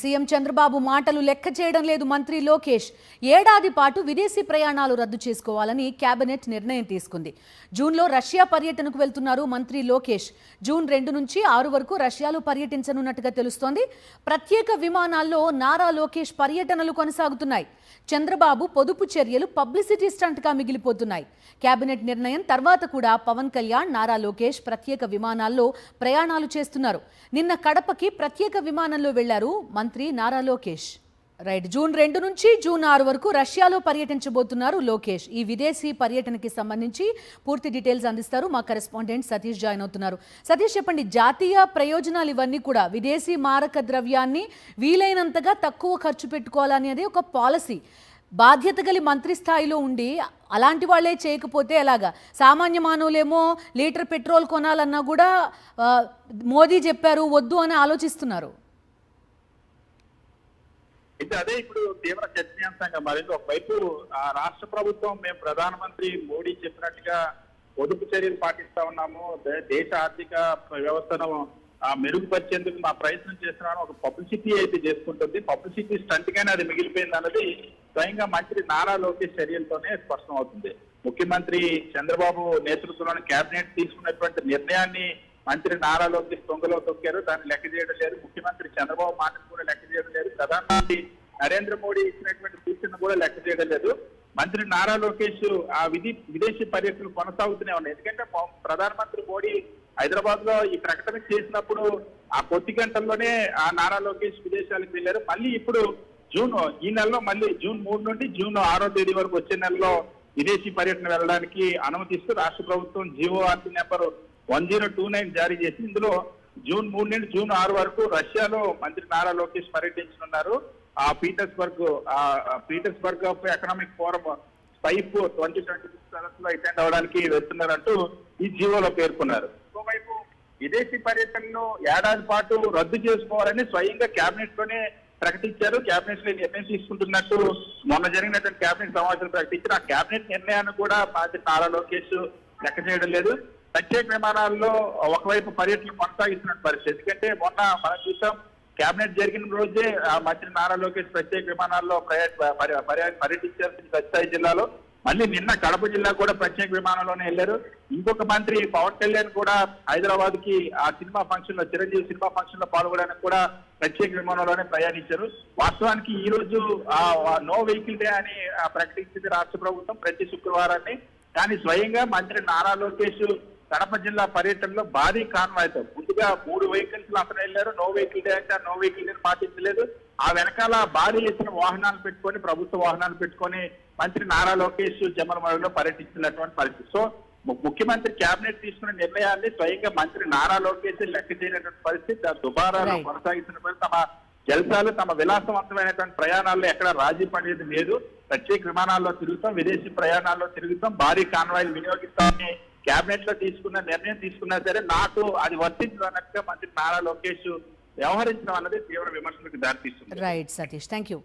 CM Chandrababu మాటలు లెక్క చేయడం లేదు మంత్రి లోకేష్. ఏడాది పాటు విదేశీ ప్రయాణాలు రద్దు చేసుకోవాలని కేబినెట్ నిర్ణయం తీసుకుంది. జూన్లో రష్యా పర్యటనకు వెళ్తున్నారు మంత్రి లోకేష్. జూన్ 2 నుంచి 6 వరకు రష్యాలో పర్యటించనున్నట్టుగా తెలుస్తోంది. ప్రత్యేక విమానాల్లో నారా లోకేష్ పర్యటనలు కొనసాగుతున్నాయి. చంద్రబాబు పొదుపు చర్యలు పబ్లిసిటీ స్టంట్గా మిగిలిపోతున్నాయి. కేబినెట్ నిర్ణయం తర్వాత కూడా పవన్ కళ్యాణ్, నారా లోకేష్ ప్రత్యేక విమానాల్లో ప్రయాణాలు చేస్తున్నారు. నిన్న కడపకి ప్రత్యేక విమానంలో వెళ్లారు మంత్రి నారా లోకేష్. రైట్, జూన్ 2 నుంచి జూన్ 6 వరకు రష్యాలో పర్యటించబోతున్నారు లోకేష్. ఈ విదేశీ పర్యటనకి సంబంధించి పూర్తి డీటెయిల్స్ అందిస్తారు మా కరెస్పాండెంట్ సతీష్ జాయిన్ అవుతున్నారు. సతీష్, చెప్పండి, జాతీయ ప్రయోజనాలు ఇవన్నీ కూడా విదేశీ మారక ద్రవ్యాన్ని వీలైనంతగా తక్కువ ఖర్చు పెట్టుకోవాలనేది ఒక పాలసీ. బాధ్యత గల మంత్రి స్థాయిలో ఉండి అలాంటి వాళ్ళే చేయకపోతే ఎలాగా? సామాన్య మానవులేమో లీటర్ పెట్రోల్ కొనాలన్నా కూడా మోదీ చెప్పారు వద్దు అని ఆలోచిస్తున్నారు. అయితే అదే ఇప్పుడు తీవ్ర చర్చనీయాంశంగా మారింది. ఒకవైపు రాష్ట్ర ప్రభుత్వం మేము ప్రధానమంత్రి మోడీ చెప్పినట్టుగా పొదుపు చర్యలు పాటిస్తా ఉన్నాము, దేశ ఆర్థిక వ్యవస్థను మెరుగుపరిచేందుకు మా ప్రయత్నం చేస్తున్నాను, ఒక పబ్లిసిటీ అయితే చేసుకుంటుంది. పబ్లిసిటీ స్టంట్ గానే అది మిగిలిపోయింది అన్నది స్వయంగా మంత్రి నారా లోకేష్ చర్యలతోనే స్పష్టం అవుతుంది. ముఖ్యమంత్రి చంద్రబాబు నేతృత్వంలోని కేబినెట్ తీసుకున్నటువంటి నిర్ణయాన్ని మంత్రి నారా లోకేష్ తొంగలో తొక్కారు. దాన్ని లెక్క చేయడం లేదు. ముఖ్యమంత్రి చంద్రబాబు మాటను కూడా లెక్క చేయడం లేదు. ప్రధానమంత్రి నరేంద్ర మోడీ ఇచ్చినటువంటి సూచనను కూడా లెక్క చేయడం లేదు. మంత్రి నారా లోకేష్ విదేశీ పర్యటనలు కొనసాగుతూనే ఉన్నాయి. ఎందుకంటే ప్రధానమంత్రి మోడీ హైదరాబాద్ లో ఈ ప్రకటన చేసినప్పుడు ఆ కొద్ది గంటల్లోనే ఆ నారా లోకేష్ విదేశాలకు వెళ్లారు. మళ్ళీ ఇప్పుడు ఈ నెలలో మళ్ళీ జూన్ 3 నుండి జూన్ 6వ తేదీ వరకు వచ్చే నెలలో విదేశీ పర్యటన వెళ్ళడానికి అనుమతిస్తూ రాష్ట్ర ప్రభుత్వం జీవోఆర్టీ నెంబర్ 1029 జారీ చేసి ఇందులో జూన్ 3 నుండి జూన్ 6 వరకు రష్యాలో మంత్రి నారా లోకేష్ పర్యటించనున్నారు. ఆ పీటర్స్బర్గ్ ఆఫ్ ఎకనామిక్ ఫోరం స్పైప్ 2026 సదస్సులో అటెండ్ అవడానికి వెళ్తున్నారంటూ ఈ జీవోలో పేర్కొన్నారు. ఇంకోవైపు విదేశీ పర్యటనను ఏడాది పాటు రద్దు చేసుకోవాలని స్వయంగా కేబినెట్ లోనే ప్రకటించారు. కేబినెట్ లో నిర్ణయం తీసుకుంటున్నట్టు మొన్న జరిగినటువంటి కేబినెట్ సమావేశం ప్రకటించారు. ఆ కేబినెట్ నిర్ణయాన్ని కూడా మంత్రి నారా లోకేష్ లెక్క చేయడం లేదు. ప్రత్యేక విమానాల్లో ఒకవైపు పర్యటన కొనసాగిస్తున్న పరిస్థితి. ఎందుకంటే మొన్న మనం చూసాం, కేబినెట్ జరిగిన రోజే మంత్రి నారా లోకేష్ ప్రత్యేక విమానాల్లో పర్యటించారు సత్యసాయి జిల్లాలో. మళ్ళీ నిన్న కడప జిల్లా కూడా ప్రత్యేక విమానంలోనే వెళ్లారు. ఇంకొక మంత్రి పవన్ కళ్యాణ్ కూడా హైదరాబాద్ కి ఆ సినిమా ఫంక్షన్ లో, చిరంజీవి సినిమా ఫంక్షన్ లో పాల్గొనడానికి కూడా ప్రత్యేక విమానంలోనే ప్రయాణించారు. వాస్తవానికి ఈ రోజు నో వెహికల్ డే అని ప్రకటించింది రాష్ట్ర ప్రభుత్వం ప్రతి శుక్రవారాన్ని. కానీ స్వయంగా మంత్రి నారా లోకేష్ కడప జిల్లా పర్యటనలో భారీ కాన్వాయ్తో ముందుగా 3 వెహికల్స్ అక్కడ వెళ్ళారు. నో వెహికల్ డే అంటే నో వెహికల్ డే పాటించలేదు. ఆ వెనకాల భారీ ఎత్తున వాహనాలు పెట్టుకొని, ప్రభుత్వ వాహనాలు పెట్టుకొని మంత్రి నారా లోకేష్ జమ్మలమడుగులో పర్యటిస్తున్నటువంటి పరిస్థితి. సో ముఖ్యమంత్రి కేబినెట్ తీసుకున్న నిర్ణయాన్ని స్వయంగా మంత్రి నారా లోకేష్ లెక్క చేయనటువంటి పరిస్థితి. దుబారాలో కొనసాగిస్తున్న తమ జల్సాలు, తమ విలాసవంతమైనటువంటి ప్రయాణాల్లో ఎక్కడ రాజీ పడేది లేదు. ప్రత్యేక విమానాల్లో తిరుగుతాం, విదేశీ ప్రయాణాల్లో తిరుగుతాం, భారీ కాన్వాయ్లు వినియోగిస్తామని కేబినెట్ లో తీసుకున్న నిర్ణయం తీసుకున్నా సరే నాకు అది వర్తించదన్నట్టుగా మంత్రి నారా లోకేష్ వ్యవహరించడం అన్నది తీవ్ర విమర్శలకు దారితీస్తుంది. Right Satish, thank you.